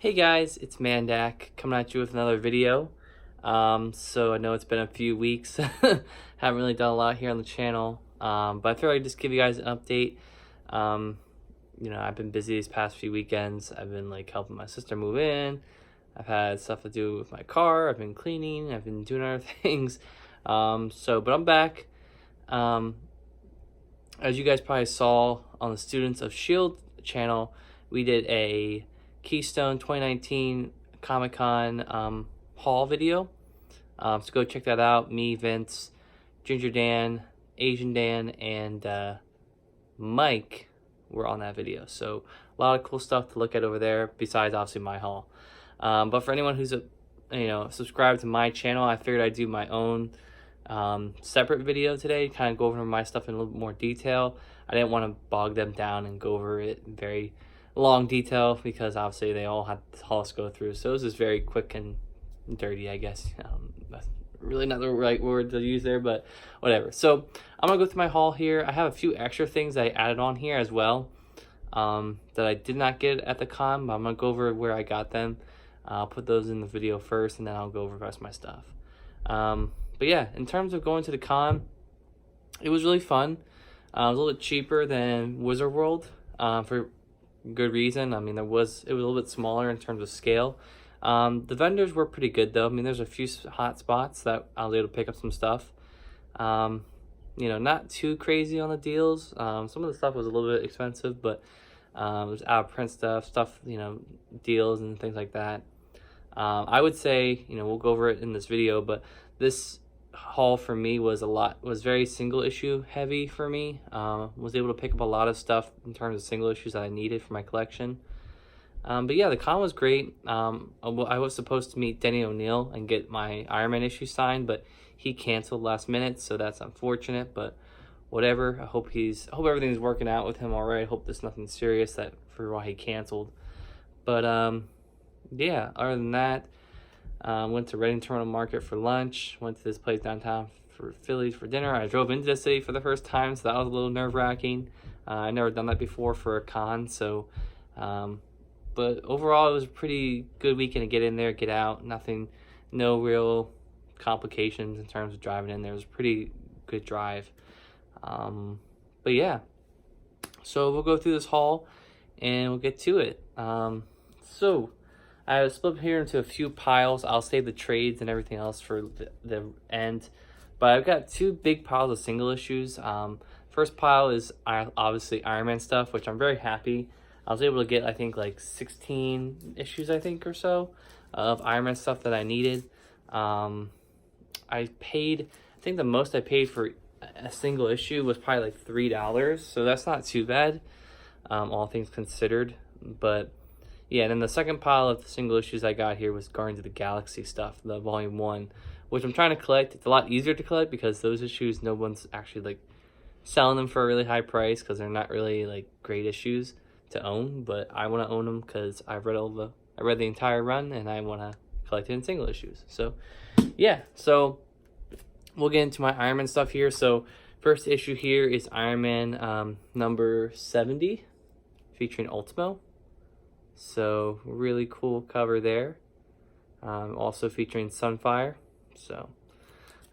Hey guys, it's Mandak coming at you with another video. So I know it's been a few weeks. Haven't really done a lot here on the channel. But I thought I'd just give you guys an update. I've been busy these past few weekends. I've been like helping my sister move in. I've had stuff to do with my car. I've been cleaning. I've been doing other things. But I'm back. As you guys probably saw on the Students of Shield channel, we did a Keystone 2019 Comic-Con haul video. So go check that out. Me, Vince, Ginger Dan, Asian Dan, and Mike were on that video. So a lot of cool stuff to look at over there besides obviously my haul. But for anyone who's subscribed to my channel, I figured I'd do my own separate video today, kind of go over my stuff in a little bit more detail. I didn't want to bog them down and go over it in very long detail because obviously they all had the haul to go through. So it was just very quick and dirty, I guess. That's really not the right word to use there, but whatever. So I'm gonna go through my haul here. I have a few extra things I added on here as well that I did not get at the con, but I'm gonna go over where I got them. I'll put those in the video first, and then I'll go over the rest of my stuff. But yeah, in terms of going to the con, it was really fun. It was a little bit cheaper than Wizard World for good reason. I mean, it was a little bit smaller in terms of scale. The vendors were pretty good though. I mean, there's a few hot spots that I was able to pick up some stuff. Not too crazy on the deals. Some of the stuff was a little bit expensive, but there's out of print stuff, deals and things like that. I would say, we'll go over it in this video, but this haul for me was very single issue heavy for me. Was able to pick up a lot of stuff in terms of single issues that I needed for my collection. But yeah, the con was great. I was supposed to meet Denny O'Neil and get my Iron Man issue signed, but he canceled last minute, so that's unfortunate, but whatever. I hope everything's working out with him all right. I hope there's nothing serious for why he canceled. But yeah, other than that, went to Reading Terminal Market for lunch, went to this place downtown for Philly for dinner. I drove into the city for the first time, so that was a little nerve-wracking. I've never done that before for a con, so but overall it was a pretty good weekend to get in there, get out. No real complications in terms of driving in there. It was a pretty good drive. But yeah, so we'll go through this haul and we'll get to it. So I was split here into a few piles. I'll save the trades and everything else for the end. But I've got two big piles of single issues. First pile is obviously Iron Man stuff, which I'm very happy. I was able to get, I think, like 16 issues, I think, or so, of Iron Man stuff that I needed. I think the most I paid for a single issue was probably like $3, so that's not too bad, all things considered. But yeah, and then the second pile of single issues I got here was Guardians of the Galaxy stuff, the volume 1, which I'm trying to collect. It's a lot easier to collect because those issues, no one's actually like selling them for a really high price because they're not really like great issues to own. But I want to own them because I read the entire run and I want to collect it in single issues. So yeah, so we'll get into my Iron Man stuff here. So first issue here is Iron Man number 70 featuring Ultimo. So really cool cover there. Also featuring Sunfire. So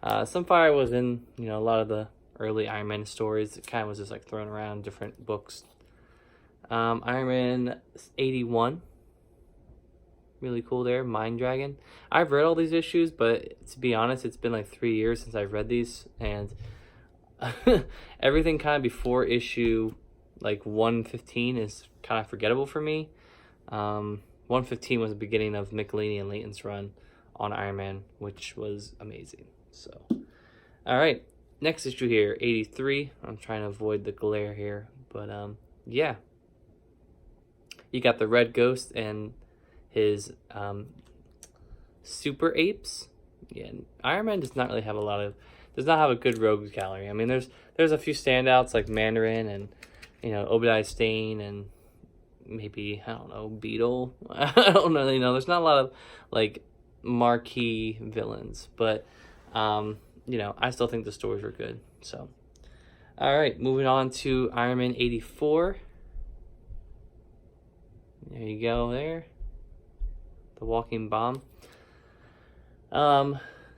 Sunfire was in a lot of the early Iron Man stories. It kind of was just like thrown around different books. Iron Man 81. Really cool there. Mind Dragon. I've read all these issues, but to be honest, it's been like 3 years since I've read these, and everything kind of before issue like 115 is kind of forgettable for me. 115 was the beginning of Michelini and Layton's run on Iron Man, which was amazing. So, all right, next issue here, 83. I'm trying to avoid the glare here, but yeah, you got the Red Ghost and his super apes. Yeah, Iron Man does not have a good rogues gallery. I mean, there's a few standouts like Mandarin and Obadiah Stane and maybe, I don't know, Beetle. I don't really know. There's not a lot of like marquee villains, but I still think the stories were good. So all right, moving on to Iron Man 84. There you go there. the walking bomb.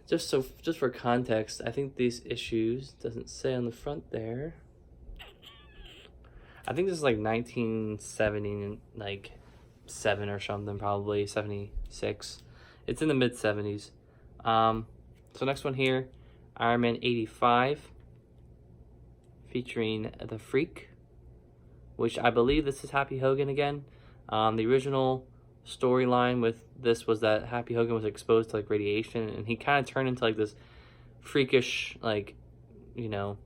Just for context, I think these issues, doesn't say on the front there. I think this is like 1970, like 7 or something, probably 76. It's in the mid 70s. So next one here, Iron Man 85, featuring the Freak, which I believe this is Happy Hogan again. The original storyline with this was that Happy Hogan was exposed to like radiation, and he kind of turned into like this freakish, like, you know,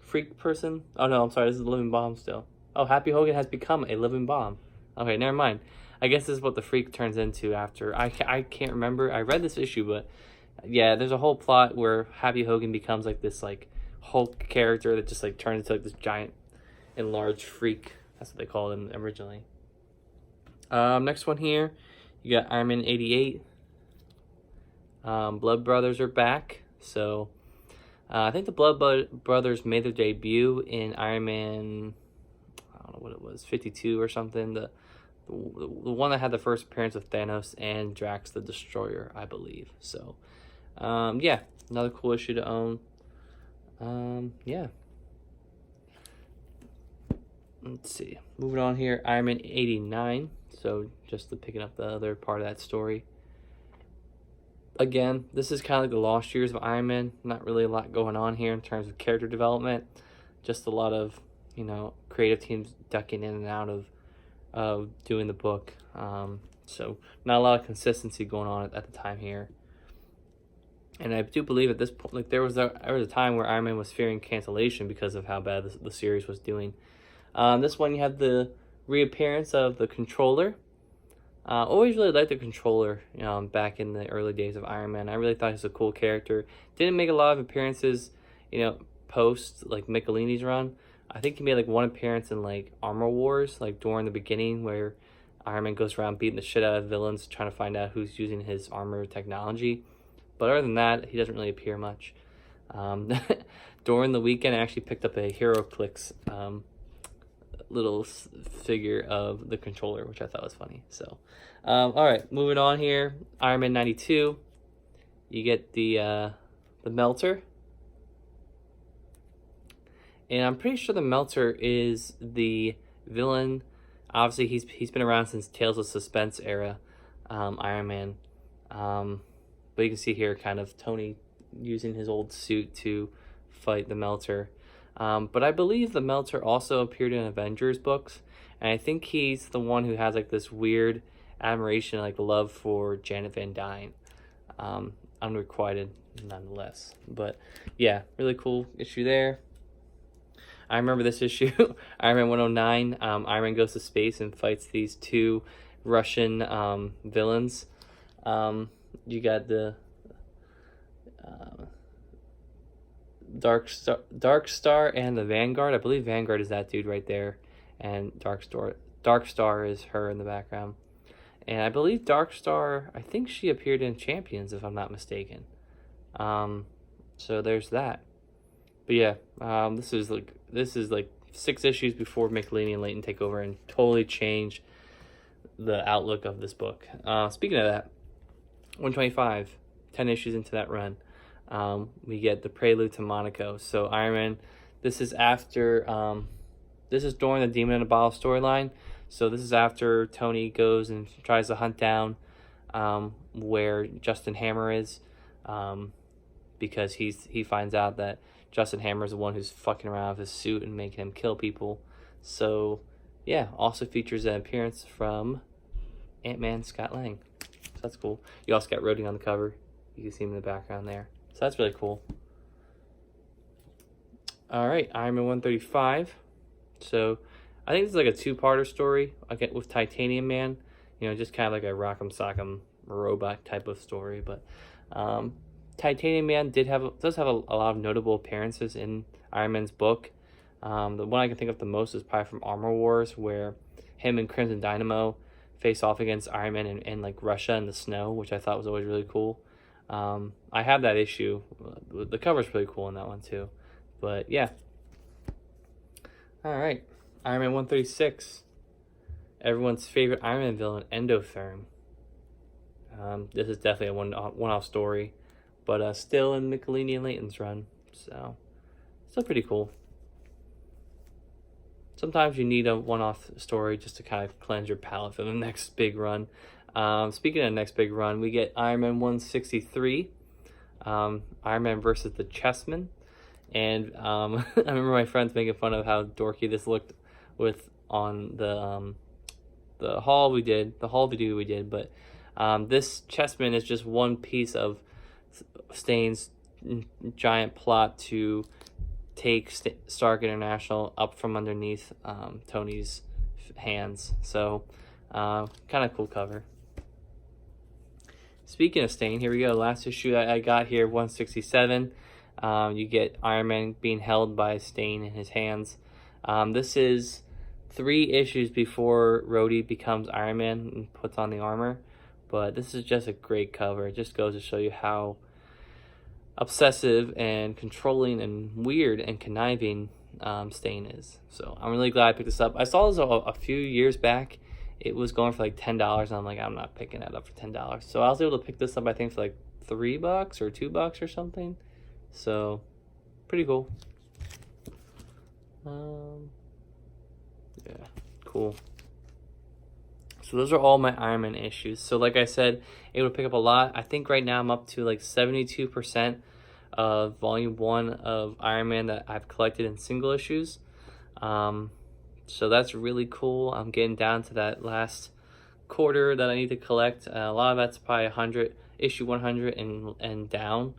freak person. Oh no, I'm sorry, this is a living bomb still. Oh, Happy Hogan has become a living bomb. Okay, never mind. I guess this is what the Freak turns into after. I can't remember. I read this issue, but yeah, there's a whole plot where Happy Hogan becomes like this like Hulk character that just like turns into like this giant enlarged freak. That's what they called him originally. Next one here, you got Iron Man 88. Blood Brothers are back. So I think the Blood Brothers made their debut in Iron Man, I don't know what it was, 52 or something. The one that had the first appearance with Thanos and Drax the Destroyer, I believe. So yeah, another cool issue to own. Yeah. Let's see. Moving on here, Iron Man 89. So just picking up the other part of that story. Again, this is kind of like the lost years of Iron Man. Not really a lot going on here in terms of character development. Just a lot of, you know, creative teams ducking in and out of doing the book. So not a lot of consistency going on at the time here. And I do believe at this point, like there was a time where Iron Man was fearing cancellation because of how bad the series was doing. This one you have the reappearance of the Controller. Always really liked the Controller, back in the early days of Iron Man. I really thought he was a cool character. Didn't make a lot of appearances, post like Michelini's run. I think he made like one appearance in like Armor Wars, like during the beginning, where Iron Man goes around beating the shit out of villains, trying to find out who's using his armor technology. But other than that, he doesn't really appear much. During the weekend, I actually picked up a HeroClix little figure of the Controller, which I thought was funny. So, all right, moving on here. Iron Man 92. You get the Melter, and I'm pretty sure the Melter is the villain. Obviously, he's been around since Tales of Suspense era, Iron Man. But you can see here kind of Tony using his old suit to fight the Melter. But I believe the Melter also appeared in Avengers books, and I think he's the one who has like this weird admiration, like love for Janet Van Dyne. Unrequited nonetheless. But yeah, really cool issue there. I remember this issue, Iron Man 109. Iron Man goes to space and fights these two Russian villains. You got the Dark Star and the Vanguard. I believe Vanguard is that dude right there, and Dark Star is her in the background. And I believe Dark Star, I think she appeared in Champions, if I'm not mistaken. So there's that. But yeah, this is like 6 issues before Michelini and Layton take over and totally change the outlook of this book. Speaking of that, 125, 10 issues into that run, we get the prelude to Monaco. So Iron Man, this is after, this is during the Demon in a Bottle storyline. So this is after Tony goes and tries to hunt down where Justin Hammer is, because he finds out that Justin Hammer is the one who's fucking around with his suit and making him kill people. So yeah, also features an appearance from Ant-Man Scott Lang. So that's cool. You also got Rhodey on the cover. You can see him in the background there. So that's really cool. All right, Iron Man 135. So I think this is like a 2-parter story again with Titanium Man. Just kind of like a Rock'em Sock'em robot type of story. But Titanium Man does have a lot of notable appearances in Iron Man's book. The one I can think of the most is probably from Armor Wars, where him and Crimson Dynamo face off against Iron Man in like Russia in the snow, which I thought was always really cool. I have that issue. The cover's pretty cool in that one too. But yeah. All right, Iron Man 136. Everyone's favorite Iron Man villain, Endotherm. This is definitely a one-off story, but still in McElhaney and Layton's run, so still pretty cool. Sometimes you need a one-off story just to kind of cleanse your palate for the next big run. Speaking of next big run, we get Iron Man 163, Iron Man versus the Chessmen. And I remember my friends making fun of how dorky this looked with on the haul video we did. But this Chessman is just one piece of Stain's giant plot to take Stark International up from underneath Tony's hands. So kind of cool cover. Speaking of Stain, here we go. Last issue I got here, 167. You get Iron Man being held by Stain in his hands. This is 3 issues before Rhodey becomes Iron Man and puts on the armor. But this is just a great cover. It just goes to show you how obsessive and controlling and weird and conniving Stain is. So I'm really glad I picked this up. I saw this a few years back. It was going for like $10, and I'm like, I'm not picking that up for $10. So I was able to pick this up, I think, for like $3 or $2 or something. So pretty cool. Yeah, cool. So those are all my Iron Man issues. So like I said, able to pick up a lot. I think right now I'm up to like 72% of volume 1 of Iron Man that I've collected in single issues. So that's really cool. I'm getting down to that last quarter that I need to collect. A lot of that's probably issue 100 and down.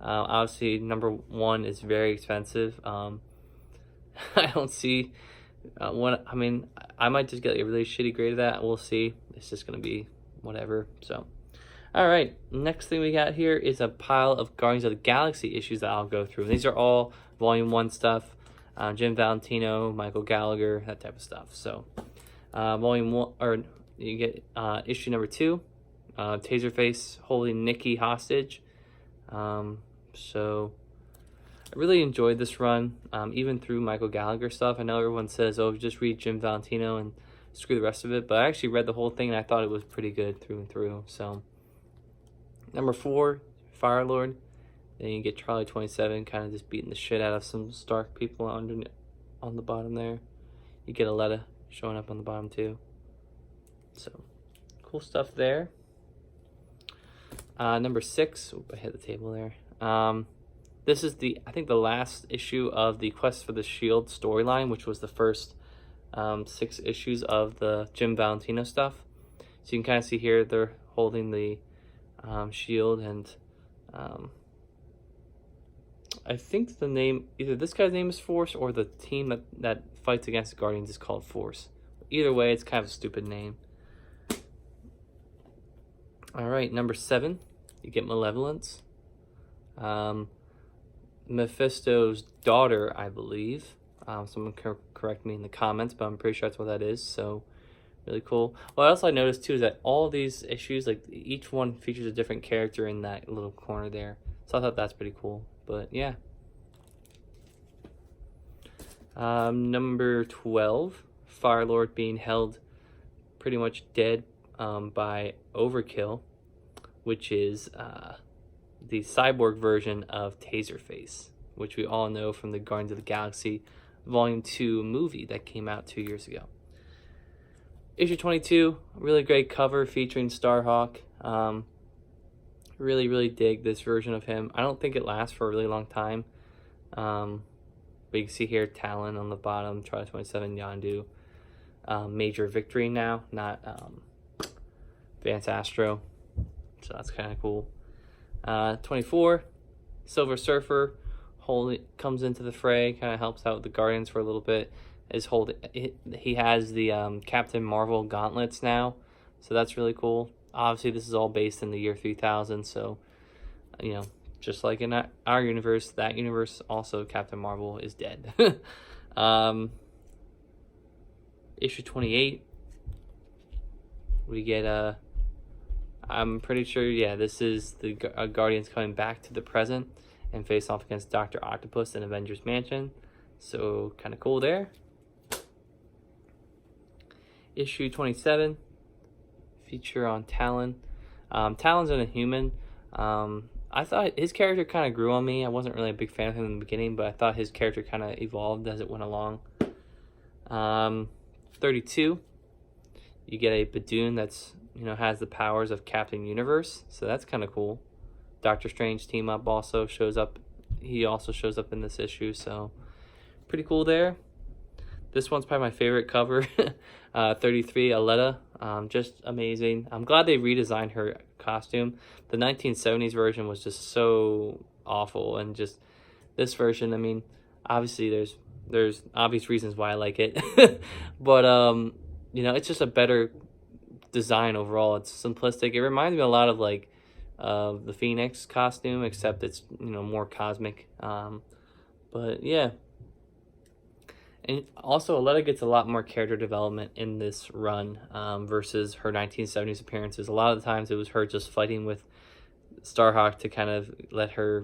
Obviously, number 1 is very expensive. I don't see I mean, I might just get a really shitty grade of that. We'll see. It's just gonna be whatever. So, all right. Next thing we got here is a pile of Guardians of the Galaxy issues that I'll go through. These are all volume 1 stuff. Jim Valentino, Michael Gallagher, that type of stuff. So, volume 1, or you get issue number 2, Taserface holding Nikki hostage. So I really enjoyed this run, even through Michael Gallagher stuff. I know everyone says, oh, just read Jim Valentino and screw the rest of it, but I actually read the whole thing and I thought it was pretty good through and through. So, number 4, Firelord. Then you get Charlie 27 kind of just beating the shit out of some Stark people on the bottom there. You get Aletta showing up on the bottom too. So, cool stuff there. Number 6, I hit the table there. This is I think the last issue of the Quest for the Shield storyline, which was the first 6 issues of the Jim Valentino stuff. So you can kind of see here they're holding the shield, and I think the name, either this guy's name is Force or the team that fights against the Guardians is called Force. Either way, it's kind of a stupid name. All right, number 7, you get Malevolence. Mephisto's daughter, I believe. Someone correct me in the comments, but I'm pretty sure that's what that is. So, really cool. What else I noticed too is that all these issues, like each one features a different character in that little corner there. So I thought that's pretty cool. But yeah. Number 12, Firelord being held pretty much dead by Overkill, which is the cyborg version of Taserface, which we all know from the Guardians of the Galaxy Volume 2 movie that came out 2 years ago. Issue 22, really great cover featuring Starhawk. Really dig this version of him. I don't think it lasts for a really long time. But you can see here Talon on the bottom, Charlie 27, Yondu. Major Victory now, not Vance Astro. So that's kind of cool. 24, Silver Surfer comes into the fray, kind of helps out the Guardians for a little bit. He has the Captain Marvel gauntlets now, so that's really cool. Obviously, this is all based in the year 3000, so you know, just like in our universe, that universe also Captain Marvel is dead. Issue 28, we get I'm pretty sure, yeah, this is the Guardians coming back to the present and face off against Dr. Octopus in Avengers Mansion. So, kind of cool there. Issue 27, feature on Talon. Talon's an Inhuman. I thought his character kind of grew on me. I wasn't really a big fan of him in the beginning, but I thought his character kind of evolved as it went along. 32, you get a Badoon that's, has the powers of Captain Universe, so that's kind of cool. Doctor Strange team up also shows up. He also shows up in this issue, so pretty cool there. This one's probably my favorite cover. 33, Aletta, just amazing. I'm glad they redesigned her costume. The 1970s version was just so awful, and just this version, I mean, obviously there's obvious reasons why I like it, but it's just a better design overall. It's simplistic. It reminds me a lot of like the Phoenix costume, except it's more cosmic. But yeah. And also, Aletta gets a lot more character development in this run versus her 1970s appearances. A lot of the times it was her just fighting with Starhawk to kind of let her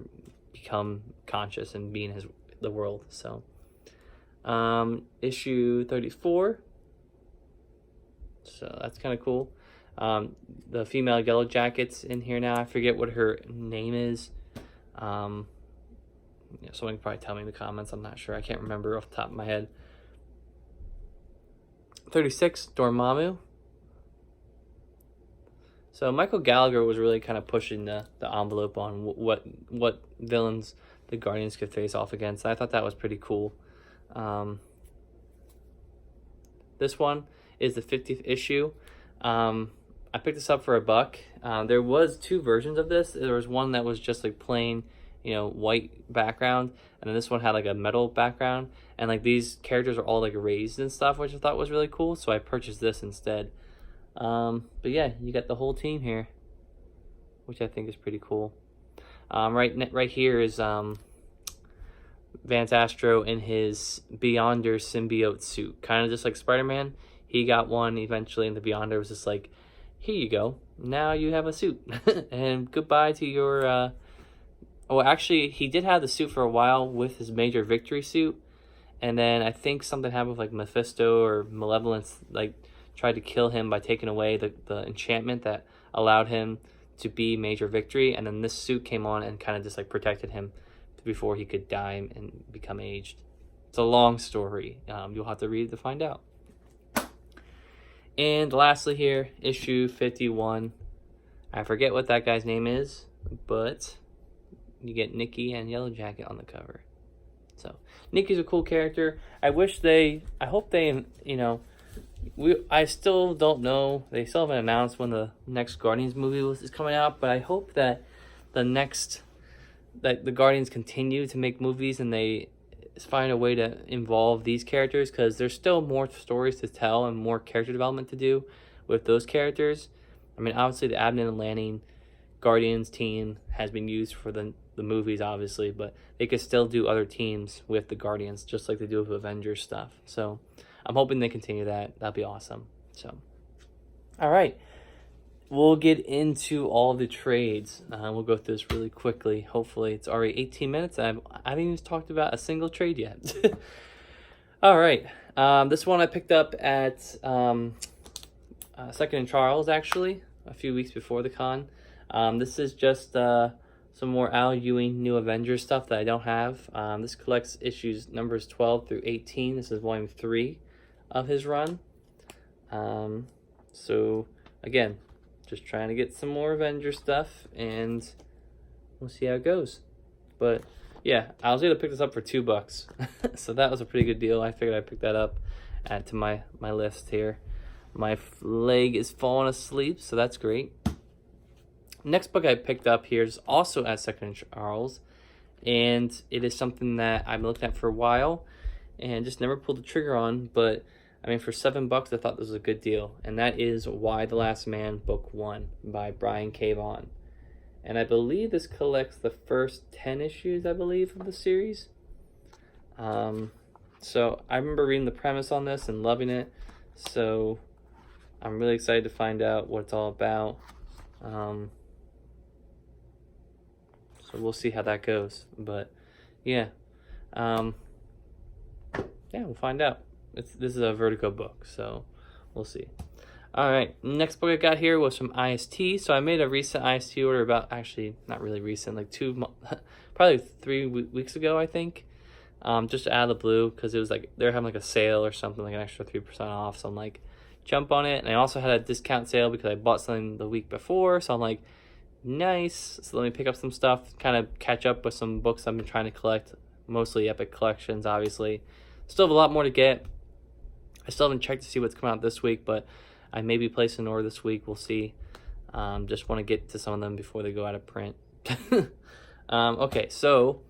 become conscious and be in the world. So, issue 34. So that's kind of cool. The female Yellow Jacket's in here now. I forget what her name is. Someone can probably tell me in the comments. I'm not sure. I can't remember off the top of my head. 36, Dormammu. So Michael Gallagher was really kind of pushing the envelope on what villains the Guardians could face off against. I thought that was pretty cool. This one is the 50th issue. I picked this up for $1. There was 2 versions of this. There was one that was just like plain white background, and then this one had like a metal background, and like these characters are all like raised and stuff, which I thought was really cool, so I purchased this instead. But yeah, you got the whole team here, which I think is pretty cool. Right here is Vance Astro in his Beyonder symbiote suit, kind of just like Spider-Man. He got one eventually, and the Beyonder was just like, here you go, now you have a suit, and goodbye to your well, actually, he did have the suit for a while with his Major Victory suit, and then I think something happened with like Mephisto or Malevolence, like tried to kill him by taking away the enchantment that allowed him to be Major Victory, and then this suit came on and kind of just like protected him before he could die and become aged. It's a long story. You'll have to read it to find out. And lastly here, issue 51. I forget what that guy's name is, but you get Nikki and Yellow Jacket on the cover. So Nikki's a cool character. I hope they, I still don't know. They still haven't announced when the next Guardians movie is coming out, but I hope that the Guardians continue to make movies and they find a way to involve these characters, because there's still more stories to tell and more character development to do with those characters. I mean, obviously the Abnett and Lanning Guardians team has been used for the movies, obviously, but they could still do other teams with the Guardians, just like they do with Avengers stuff. So I'm hoping they continue that. That'd be awesome. So, all right, we'll get into all the trades. We'll go through this really quickly. Hopefully, it's already 18 minutes. I haven't even talked about a single trade yet. All right, this one I picked up at Second and Charles, actually, a few weeks before the con. This is just some more Al Ewing New Avengers stuff that I don't have. This collects issues numbers 12 through 18. This is volume 3 of his run. So, again, just trying to get some more Avengers stuff, and we'll see how it goes. But, yeah, I was able to pick this up for $2. So that was a pretty good deal. I figured I'd pick that up, add to my list here. My leg is falling asleep, so that's great. Next book I picked up here is also at Second and Charles, and it is something that I've been looking at for a while and just never pulled the trigger on, but I mean, for $7 I thought this was a good deal, and that is Why the Last Man, Book 1 by Brian K. Vaughan. And I believe this collects the first 10 issues, I believe, of the series. So I remember reading the premise on this and loving it, so I'm really excited to find out what it's all about. So we'll see how that goes, but yeah, we'll find out. This is a Vertigo book, so we'll see. All right, next book I got here was from IST. So I made a recent IST order about, actually not really recent, like probably 3 weeks ago, I think. Just out of the blue, because it was like they're having like a sale or something, like an extra 3% off. So I'm like, jump on it. And I also had a discount sale because I bought something the week before. So I'm like, nice. So let me pick up some stuff, kind of catch up with some books I've been trying to collect, mostly Epic collections, obviously. Still have a lot more to get. I still haven't checked to see what's coming out this week, but I may be placing an order this week. We'll see. Just want to get to some of them before they go out of print. Okay, so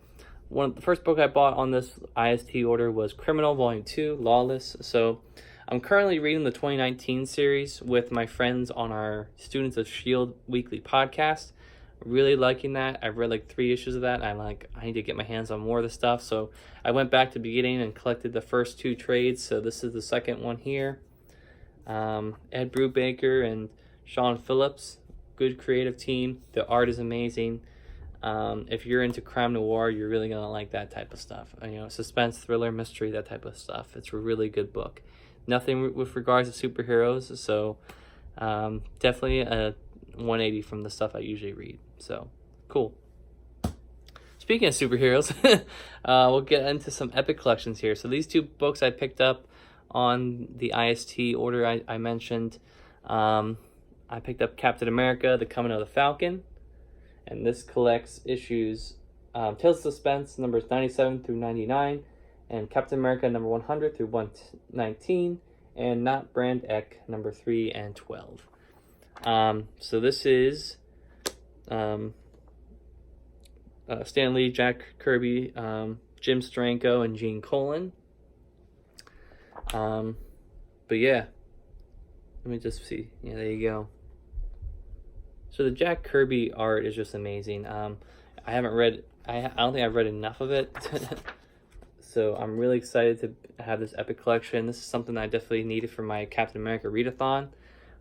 the first book I bought on this IST order was Criminal Volume 2, Lawless. So I'm currently reading the 2019 series with my friends on our Students of S.H.I.E.L.D. weekly podcast. Really liking that. I've read like 3 issues of that. And I'm like, I need to get my hands on more of the stuff. So I went back to the beginning and collected the first 2 trades. So this is the second one here. Ed Brubaker and Sean Phillips, good creative team. The art is amazing. If you're into crime noir, you're really gonna like that type of stuff. Suspense, thriller, mystery, that type of stuff. It's a really good book. Nothing with regards to superheroes, so definitely a 180 from the stuff I usually read. So cool. Speaking of superheroes, we'll get into some Epic collections here. So these 2 books I picked up on the IST order I mentioned. I picked up Captain America, The Coming of the Falcon, and this collects issues Tales of Suspense numbers 97 through 99, and Captain America number 100 through 119, and Not Brand Ek number 3 and 12. So this is Stan Lee, Jack Kirby, Jim Steranko, and Gene Colan. But yeah, let me just see. Yeah, there you go. So the Jack Kirby art is just amazing. I haven't read, I don't think I've read enough of it. So I'm really excited to have this Epic collection. This is something I definitely needed for my Captain America readathon,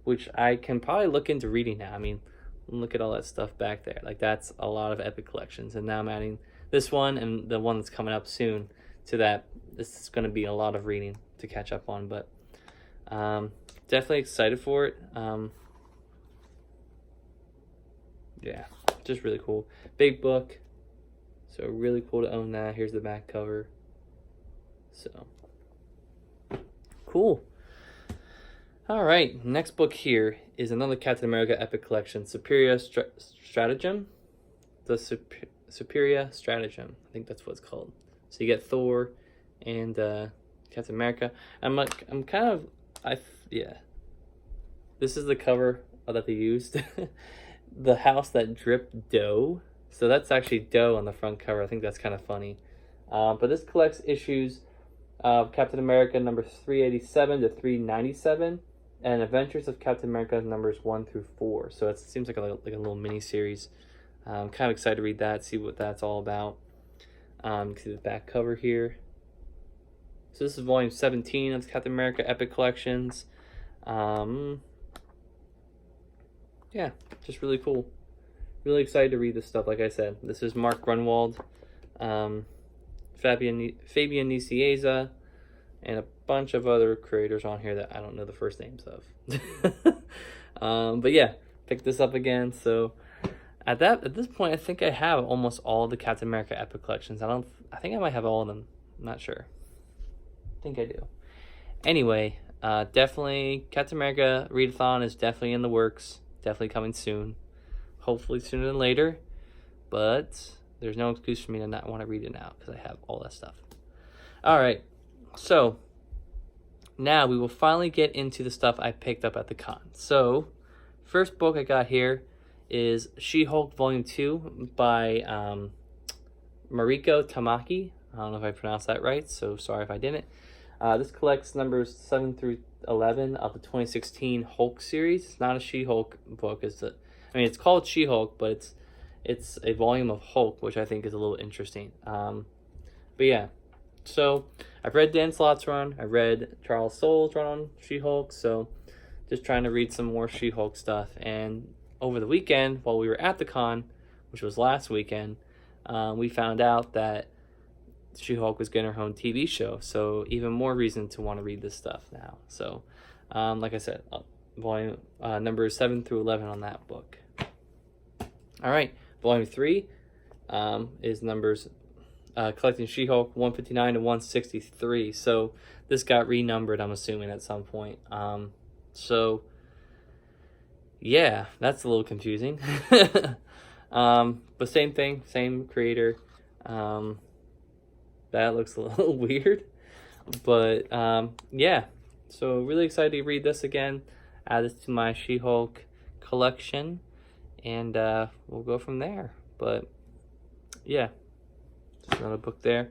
which I can probably look into reading now. I mean, look at all that stuff back there. Like, that's a lot of Epic collections. And now I'm adding this one and the one that's coming up soon to that. This is going to be a lot of reading to catch up on, but definitely excited for it. Yeah, just really cool. Big book, so really cool to own that. Here's the back cover. So cool. All right, next book here is another Captain America Epic collection, Superior Stratagem. The Superior Stratagem, I think that's what it's called. So you get Thor and Captain America. Yeah. This is the cover that they used. The house that dripped dough. So that's actually dough on the front cover. I think that's kind of funny. But this collects issues of Captain America numbers 387 to 397, and Adventures of Captain America numbers 1 through 4. So it seems like a little mini series. I'm kind of excited to read that, see what that's all about. You can see the back cover here. So this is volume 17 of the Captain America Epic Collections. Yeah, just really cool. Really excited to read this stuff. Like I said, this is Mark Grunwald, Fabian Nicieza, and a bunch of other creators on here that I don't know the first names of. But yeah, picked this up again. So at this point, I think I have almost all the Captain America Epic Collections. I think I might have all of them. I'm not sure. I think I do. Anyway, definitely Captain America readathon is definitely in the works. Definitely coming soon. Hopefully sooner than later. But there's no excuse for me to not want to read it now because I have all that stuff. All right. So now we will finally get into the stuff I picked up at the con. So first book I got here is She-Hulk Volume 2 by Mariko Tamaki. I don't know if I pronounced that right, so sorry if I didn't. This collects numbers 7 through 11 of the 2016 Hulk series. It's not a She-Hulk book. It's called She-Hulk, but it's a volume of Hulk, which I think is a little interesting. But yeah, so I've read Dan Slott's run. I read Charles Soule's run on She-Hulk, so just trying to read some more She-Hulk stuff. And over the weekend, while we were at the con, which was last weekend, we found out that She-Hulk was getting her own TV show, so even more reason to want to read this stuff now. So like I said, volume numbers 7 through 11 on that book. All right, volume 3 is numbers collecting She-Hulk 159 to 163. So this got renumbered, I'm assuming, at some point. So yeah, that's a little confusing. But same thing, same creator. That looks a little weird, but yeah. So really excited to read this again. Add this to my She-Hulk collection, and we'll go from there. But yeah, just another book there.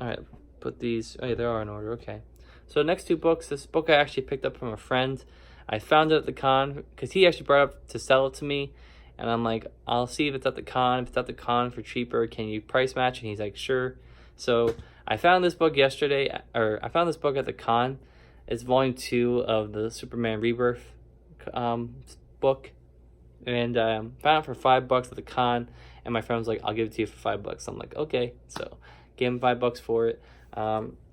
All right, put these. Oh yeah, they are in order. Okay. So next two books. This book I actually picked up from a friend. I found it at the con because he actually brought it up to sell it to me, and I'm like, I'll see if it's at the con. If it's at the con for cheaper, can you price match? And he's like, sure. So I found this book yesterday, or I found this book at the con. It's volume 2 of the Superman Rebirth book, and found it for $5 at the con. And my friend was like, I'll give it to you for $5. I'm like, okay. So gave him $5 for it.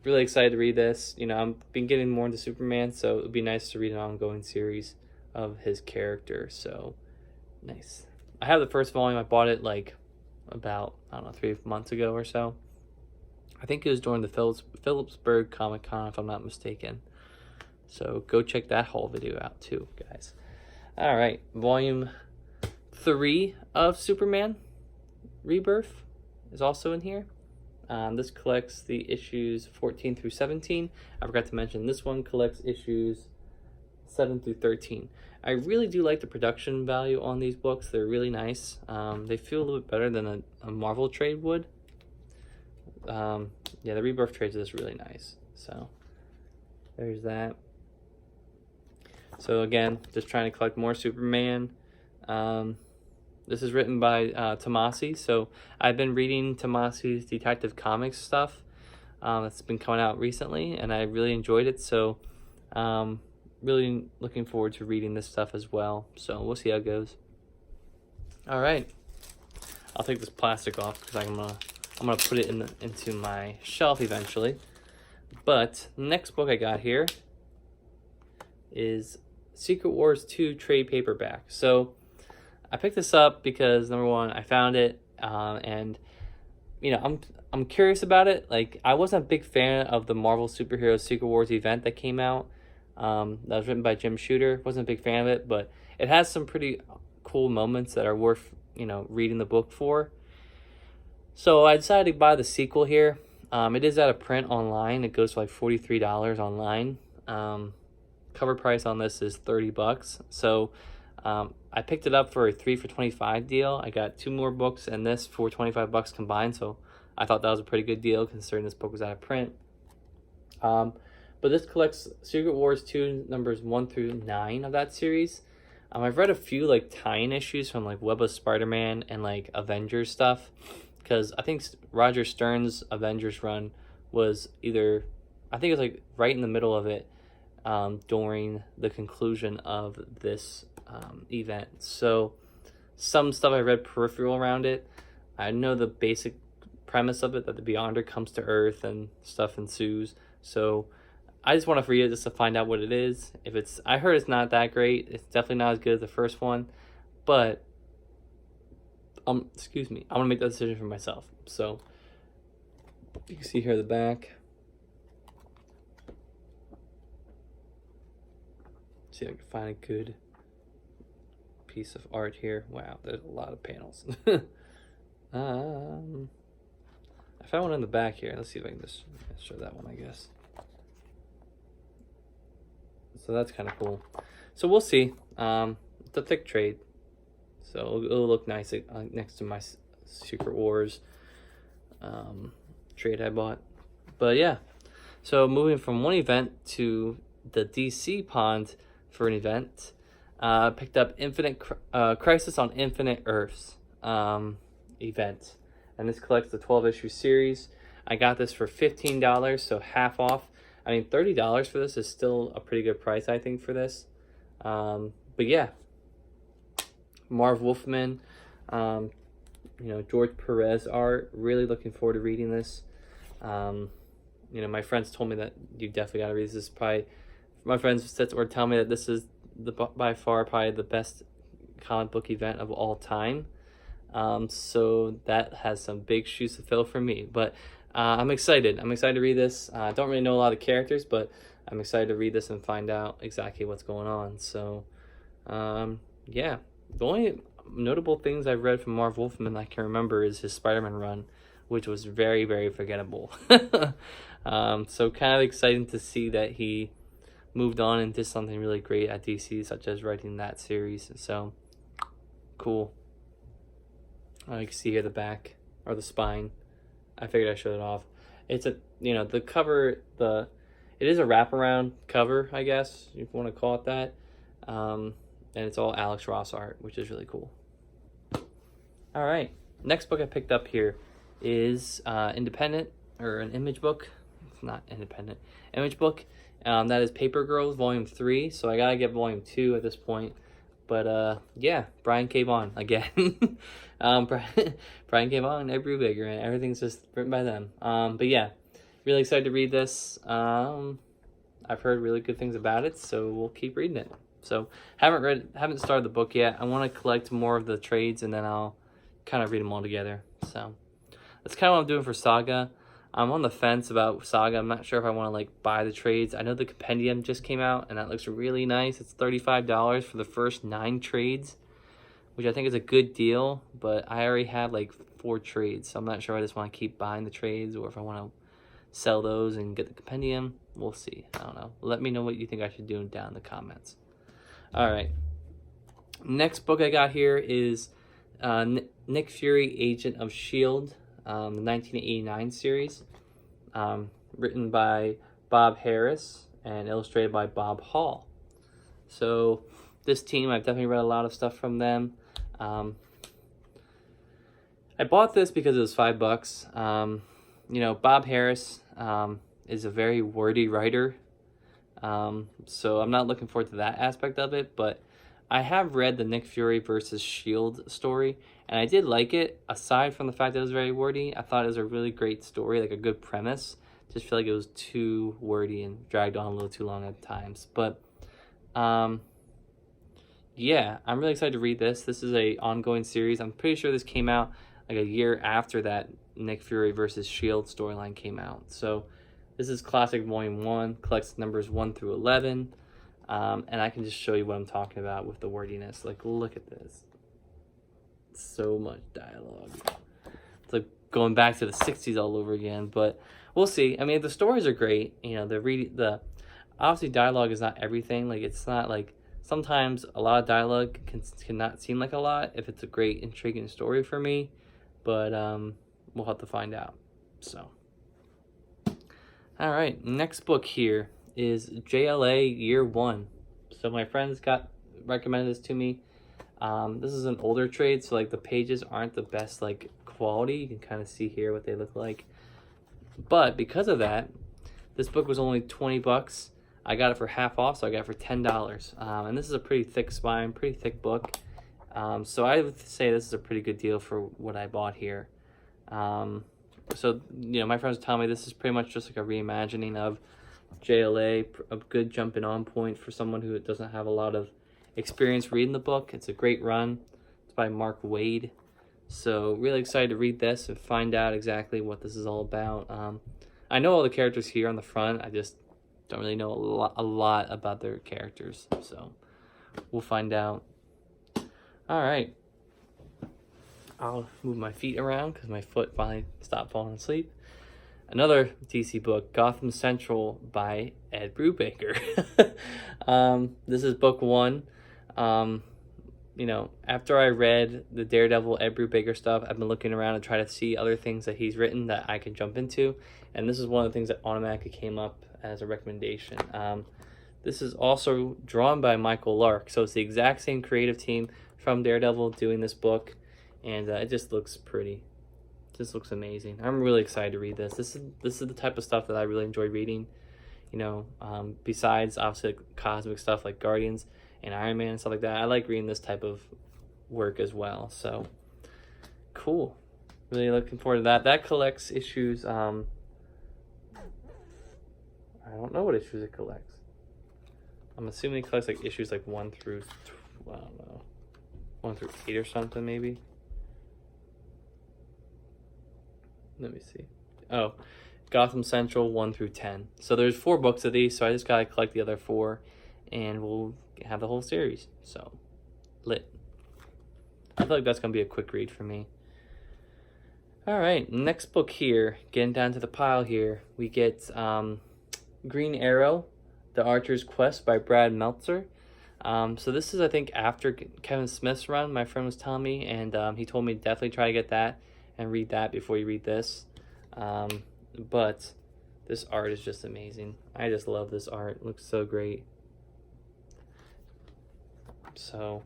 Really excited to read this. You know, I've been getting more into Superman, so it would be nice to read an ongoing series of his character. So nice. I have the first volume. I bought it like about, I don't know, 3 months ago or so. I think it was during the Phillipsburg Comic Con, if I'm not mistaken. So go check that whole video out too, guys. All right, volume 3 of Superman Rebirth is also in here. This collects the issues 14 through 17. I forgot to mention this one collects issues 7 through 13. I really do like the production value on these books. They're really nice. They feel a little bit better than a Marvel trade would. Yeah, the Rebirth trades is really nice. So there's that. So again, just trying to collect more Superman. This is written by Tomasi. So I've been reading Tomasi's Detective Comics stuff that's been coming out recently, and I really enjoyed it. So really looking forward to reading this stuff as well. So we'll see how it goes. All right, I'll take this plastic off because I'm gonna put it into my shelf eventually. But next book I got here is Secret Wars 2 trade paperback. So I picked this up because number one, I found it, and you know, I'm curious about it. Like, I wasn't a big fan of the Marvel Superhero Secret Wars event that came out. That was written by Jim Shooter. Wasn't a big fan of it, but it has some pretty cool moments that are worth, you know, reading the book for. So I decided to buy the sequel here. It is out of print online. It goes for like $43 online. Cover price on this is $30. So I picked it up for a 3 for $25 deal. I got 2 more books and this for $25 combined. So I thought that was a pretty good deal considering this book was out of print. But this collects Secret Wars 2 numbers 1 through 9 of that series. I've read a few like tie-in issues from like Web of Spider-Man and like Avengers stuff, because I think Roger Stern's Avengers run was either, I think it was like right in the middle of it during the conclusion of this event. So some stuff I read peripheral around it. I know the basic premise of it, that the Beyonder comes to Earth and stuff ensues. So I just want to read it just to find out what it is. If it's, I heard it's not that great. It's definitely not as good as the first one, but excuse me, I want to make that decision for myself. So you can see here the back. See if I can find a good piece of art here. Wow, there's a lot of panels. I found one in the back here. Let's see if I can just show that one, I guess. So that's kind of cool. So we'll see. It's a thick trade, so it'll look nice next to my Secret Wars trade I bought. But yeah, so moving from one event to the DC pond for an event, picked up Crisis on Infinite Earths event, and this collects the 12-issue series. I got this for $15, so half off. I mean, $30 for this is still a pretty good price, I think, for this. But yeah, Marv Wolfman, you know, George Perez art. Really looking forward to reading this. You know, my friends told me that you definitely got to read this. This is probably, my friends were telling me that this is by far probably the best comic book event of all time. So that has some big shoes to fill for me. But I'm excited. I'm excited to read this. I don't really know a lot of characters, but I'm excited to read this and find out exactly what's going on. So, yeah. The only notable things I've read from Marv Wolfman I can remember is his Spider-Man run, which was very, very forgettable. So kind of exciting to see that he moved on and did something really great at DC, such as writing that series. So, cool. You can see here the back, or the spine. I figured I showed it off. It's a, the cover, it is a wraparound cover, I guess, if you want to call it that. And it's all Alex Ross art, which is really cool. All right. Next book I picked up here is Independent, or an Image book. It's not independent. Image book. That is Paper Girls, Volume 3. So I gotta get Volume 2 at this point. But yeah, Brian K. Vaughan again. Brian K. Vaughan and Ed Brubaker, and everything's just written by them. But yeah, really excited to read this. I've heard really good things about it, so we'll keep reading it. So haven't started the book yet. I want to collect more of the trades, and then I'll kind of read them all together. So that's kind of what I'm doing for Saga. I'm on the fence about Saga. I'm not sure if I want to buy the trades. I know the compendium just came out, and that looks really nice. It's $35 for the first 9 trades, which I think is a good deal. But I already have 4 trades, so I'm not sure I just want to keep buying the trades or if I want to sell those and get the compendium. We'll see. I don't know. Let me know what you think I should do down in the comments. All right. Next book I got here is Nick Fury, Agent of S.H.I.E.L.D., the 1989 series, written by Bob Harris and illustrated by Bob Hall. So this team, I've definitely read a lot of stuff from them. I bought this because it was $5. Bob Harris is a very wordy writer, so I'm not looking forward to that aspect of it, but I have read the Nick Fury versus S.H.I.E.L.D. story, and I did like it. Aside from the fact that it was very wordy, I thought it was a really great story, a good premise. Just feel like it was too wordy and dragged on a little too long at times. But, yeah, I'm really excited to read this. This is a ongoing series. I'm pretty sure this came out a year after that Nick Fury versus S.H.I.E.L.D. storyline came out. So this is Classic Volume 1, collects numbers 1 through 11. And I can just show you what I'm talking about with the wordiness. Look at this. So much dialogue. It's going back to the 60s all over again, but we'll see. I mean, the stories are great. Obviously dialogue is not everything. It's not sometimes a lot of dialogue cannot seem like a lot if it's a great, intriguing story for me, but we'll have to find out. So, all right, next book here is JLA Year 1. So my friends recommended this to me. This is an older trade, so the pages aren't the best quality. You can kind of see here what they look like. But because of that, this book was only $20. I got it for half off, so I got it for $10. And this is a pretty thick spine, pretty thick book. So I would say this is a pretty good deal for what I bought here. So my friends tell me this is pretty much just a reimagining of JLA, a good jumping on point for someone who doesn't have a lot of experience reading the book. It's a great run. It's by Mark Waid. So really excited to read this and find out exactly what this is all about. I know all the characters here on the front. I just don't really know a lot about their characters. So we'll find out. All right. I'll move my feet around because my foot finally stopped falling asleep. Another DC book, Gotham Central by Ed Brubaker. This is book 1. After I read the Daredevil Ed Brubaker stuff, I've been looking around and trying to see other things that he's written that I can jump into. And this is one of the things that automatically came up as a recommendation. This is also drawn by Michael Lark. So it's the exact same creative team from Daredevil doing this book. And it just looks pretty. Just looks amazing. I'm really excited to read this. This is the type of stuff that I really enjoy reading. Besides obviously cosmic stuff like Guardians and Iron Man and stuff like that, I like reading this type of work as well. So cool. Really looking forward to that. That collects issues. I don't know what issues it collects. I'm assuming he collects like issues like 1 through, I don't know, 1 through 8 or something maybe. Let me see. Oh, Gotham Central 1 through 10. So there's 4 books of these, so I just gotta collect the other 4, and we'll have the whole series. So, lit. I feel like that's gonna be a quick read for me. All right, next book here, getting down to the pile here, we get Green Arrow, The Archer's Quest by Brad Meltzer. So this is, I think, after Kevin Smith's run, my friend was telling me, and he told me definitely try to get that and read that before you read this. But this art is just amazing. I just love this art. It looks so great. So,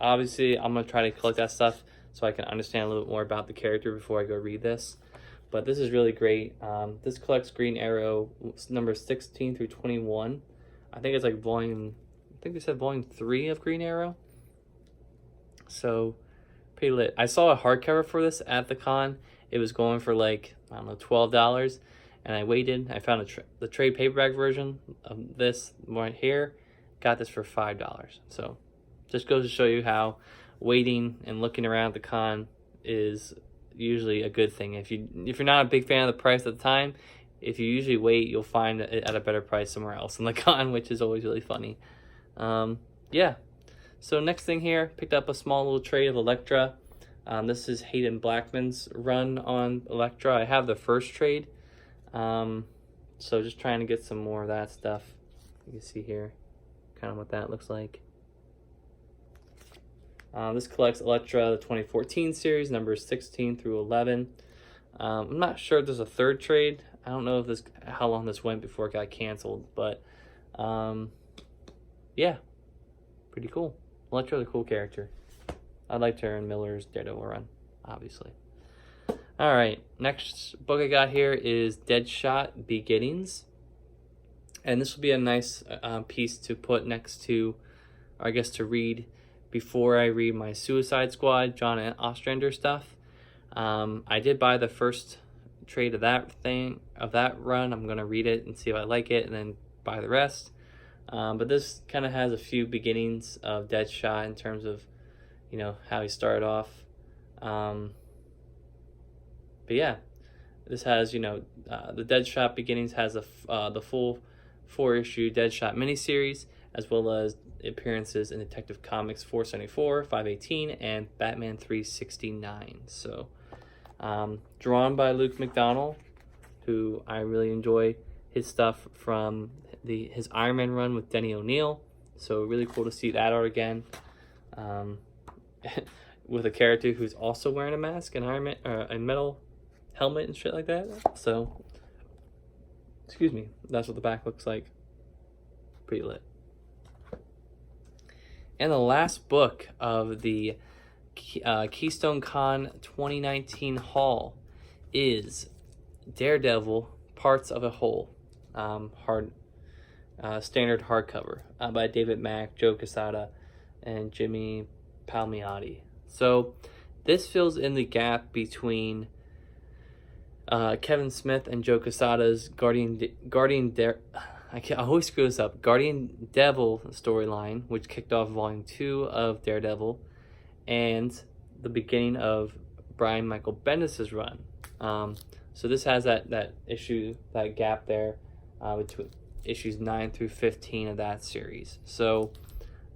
obviously, I'm going to try to collect that stuff so I can understand a little bit more about the character before I go read this. But this is really great. This collects Green Arrow number 16 through 21. I think it's like volume, I think they said volume 3 of Green Arrow. So, pretty lit. I saw a hardcover for this at the con. It was going for like, I don't know, $12. And I waited. I found the trade paperback version of this right here. Got this for $5. So, just goes to show you how waiting and looking around at the con is usually a good thing. If you're not a big fan of the price at the time, if you usually wait, you'll find it at a better price somewhere else in the con, which is always really funny. Yeah. So next thing here, picked up a small little trade of Elektra. This is Hayden Blackman's run on Elektra. I have the first trade. So just trying to get some more of that stuff. You can see here kind of what that looks like. This collects Elektra, the 2014 series, numbers 16 through 11. I'm not sure if there's a third trade. I don't know if how long this went before it got canceled, but yeah, pretty cool. Elektra's a cool character. I liked her in Miller's Daredevil run, obviously. All right, next book I got here is Deadshot Beginnings, and this will be a nice piece to put next to, or I guess to read before I read my Suicide Squad John Ostrander stuff. I did buy the first trade of that run. I'm gonna read it and see if I like it, and then buy the rest. But this kind of has a few beginnings of Deadshot in terms of, you know, how he started off. But yeah, this has, you know, the Deadshot Beginnings has the full 4-issue Deadshot miniseries, as well as appearances in Detective Comics 474, 518, and Batman 369. So, drawn by Luke McDonnell, who I really enjoy his stuff from his Iron Man run with Denny O'Neil. So really cool to see that art again, with a character who's also wearing a mask and Iron Man, a metal helmet and shit like that. So, excuse me, that's what the back looks like. Pretty lit. And the last book of the Keystone Con 2019 haul is Daredevil, Parts of a Whole, standard hardcover by David Mack, Joe Quesada, and Jimmy Palmiotti. So this fills in the gap between Kevin Smith and Joe Quesada's I always screw this up. Guardian Devil storyline, which kicked off volume 2 of Daredevil, and the beginning of Brian Michael Bendis' run. So this has that gap there between issues 9 through 15 of that series. So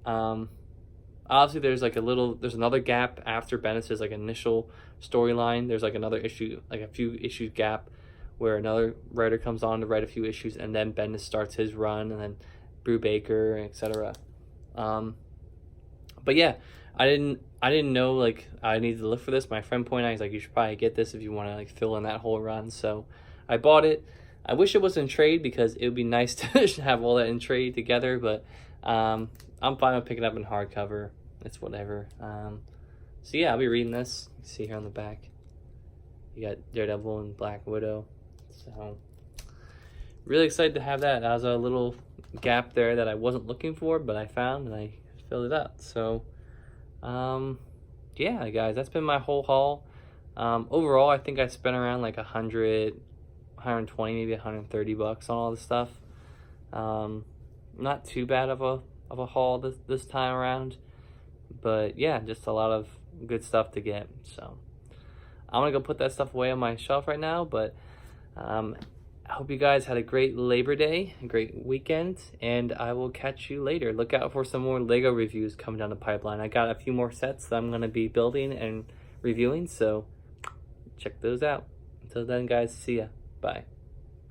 obviously there's another gap after Bendis' like initial storyline. There's like another issue, like a few issues gap, where another writer comes on to write a few issues, and then Bendis starts his run, and then Brubaker, etc. But yeah, I didn't know like I needed to look for this. My friend pointed out, he's like, you should probably get this if you want to like fill in that whole run. So I bought it. I wish it was in trade because it would be nice to have all that in trade together, but I'm fine with picking up in hardcover. It's whatever. So yeah, I'll be reading this. You can see here on the back, you got Daredevil and Black Widow. So really excited to have that. That was a little gap there that I wasn't looking for, but I found and I filled it up. So yeah, guys, that's been my whole haul. Overall, I think I spent around like 100, 120, maybe $130 on all this stuff. not too bad of a haul this time around. But yeah, just a lot of good stuff to get. So I'm gonna go put that stuff away on my shelf right now. But I hope you guys had a great Labor Day, a great weekend, and I will catch you later. Look out for some more Lego reviews coming down the pipeline. I got a few more sets that I'm gonna be building and reviewing, so check those out. Until then, guys, see ya. Bye.